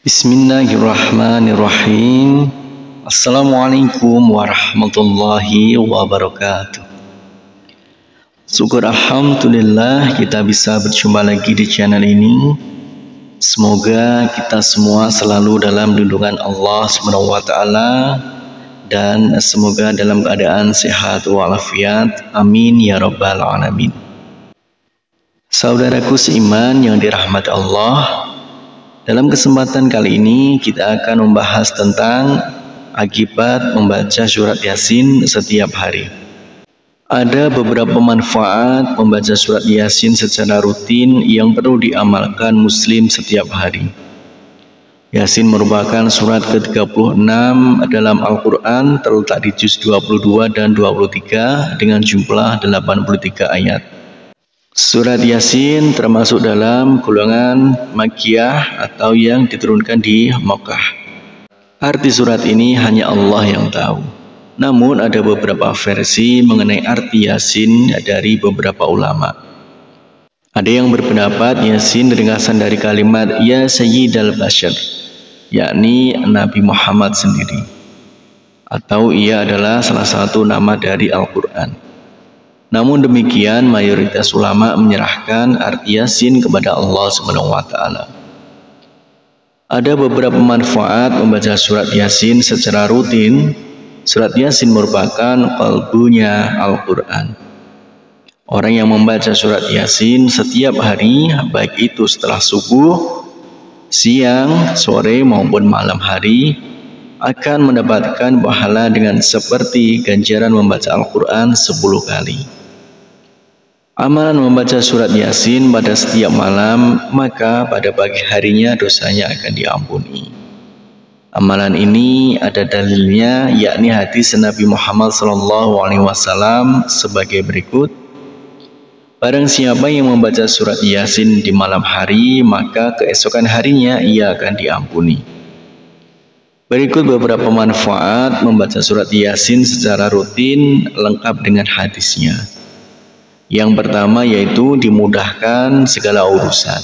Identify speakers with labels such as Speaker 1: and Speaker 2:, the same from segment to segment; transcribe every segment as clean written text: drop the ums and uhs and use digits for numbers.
Speaker 1: Bismillahirrahmanirrahim. Assalamualaikum warahmatullahi wabarakatuh. Syukur alhamdulillah kita bisa berjumpa lagi di channel ini. Semoga kita semua selalu dalam lindungan Allah SWT dan semoga dalam keadaan sehat walafiat. Amin ya rabbal alamin. Saudaraku seiman yang dirahmati Allah, dalam kesempatan kali ini kita akan membahas tentang akibat membaca surat Yasin setiap hari. Ada beberapa manfaat membaca surat Yasin secara rutin yang perlu diamalkan muslim setiap hari. Yasin merupakan surat ke-36 dalam Al-Quran, terletak di juz 22 dan 23 dengan jumlah 83 ayat. Surat Yasin termasuk dalam golongan Makkiyah atau yang diturunkan di Makkah. Arti surat ini hanya Allah yang tahu. Namun ada beberapa versi mengenai arti Yasin dari beberapa ulama. Ada yang berpendapat Yasin ringkasan dari kalimat Ya Sayyidal Bashar, yakni Nabi Muhammad sendiri, atau ia adalah salah satu nama dari Al-Quran. Namun demikian, mayoritas ulama menyerahkan arti Yasin kepada Allah SWT. Ada beberapa manfaat membaca surat Yasin secara rutin. Surat Yasin merupakan qalbunya Al-Quran. Orang yang membaca surat Yasin setiap hari, baik itu setelah subuh, siang, sore maupun malam hari, akan mendapatkan pahala dengan seperti ganjaran membaca Al-Quran 10 kali. Amalan membaca surat Yasin pada setiap malam, maka pada pagi harinya dosanya akan diampuni. Amalan ini ada dalilnya, yakni hadis Nabi Muhammad SAW sebagai berikut. Barang siapa yang membaca surat Yasin di malam hari, maka keesokan harinya ia akan diampuni. Berikut beberapa manfaat membaca surat Yasin secara rutin lengkap dengan hadisnya. Yang pertama yaitu dimudahkan segala urusan.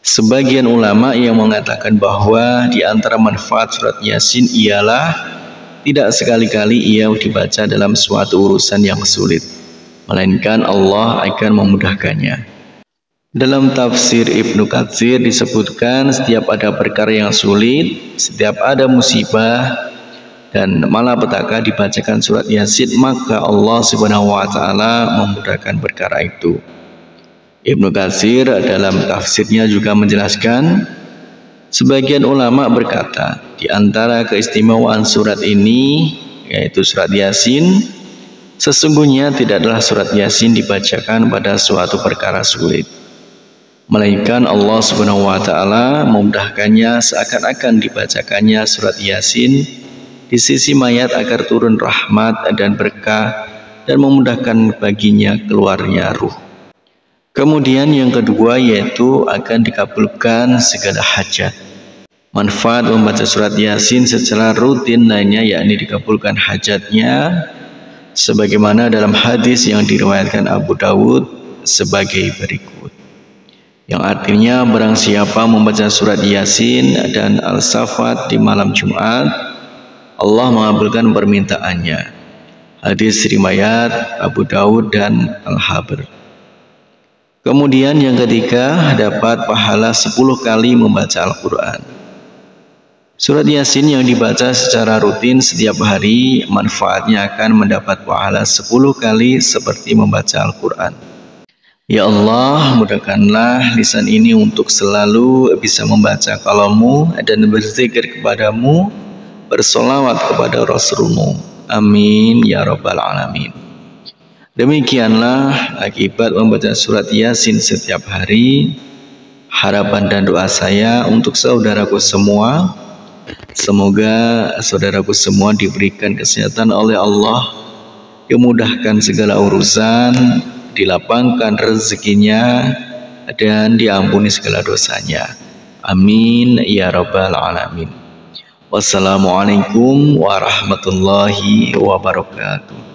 Speaker 1: Sebagian ulama yang mengatakan bahwa di antara manfaat surat Yasin ialah tidak sekali-kali ia dibaca dalam suatu urusan yang sulit, melainkan Allah akan memudahkannya. Dalam tafsir Ibnu Katsir disebutkan setiap ada perkara yang sulit, setiap ada musibah dan malapetaka dibacakan surat Yasin, maka Allah Subhanahu wa taala memudahkan perkara itu. Ibnu Katsir dalam tafsirnya juga menjelaskan, sebagian ulama berkata, di antara keistimewaan surat ini, yaitu surat Yasin, sesungguhnya tidaklah surat Yasin dibacakan pada suatu perkara sulit, melainkan Allah Subhanahu wa taala memudahkannya seakan-akan dibacakannya surat Yasin di sisi mayat agar turun rahmat dan berkah dan memudahkan baginya keluarnya ruh. Kemudian yang kedua yaitu akan dikabulkan segala hajat. Manfaat membaca surat Yasin secara rutin lainnya yakni dikabulkan hajatnya, sebagaimana dalam hadis yang diriwayatkan Abu Dawud sebagai berikut, yang artinya barang siapa membaca surat Yasin dan Al-Safat di malam Jumat, Allah mengabulkan permintaannya. Hadis riwayat Abu Dawud dan Al-Habr. Kemudian yang ketiga, dapat pahala 10 kali membaca Al-Quran. Surat Yasin yang dibaca secara rutin setiap hari, manfaatnya akan mendapat pahala 10 kali seperti membaca Al-Quran. Ya Allah, mudahkanlah lisan ini untuk selalu bisa membaca kalammu dan berzikir kepadamu, bersolawat kepada Rasulmu. Amin ya rabbal alamin. Demikianlah akibat membaca surat Yasin setiap hari. Harapan dan doa saya untuk saudaraku semua, semoga saudaraku semua diberikan kesehatan oleh Allah, dimudahkan segala urusan, dilapangkan rezekinya, dan diampuni segala dosanya. Amin ya rabbal alamin. Wassalamualaikum warahmatullahi wabarakatuh.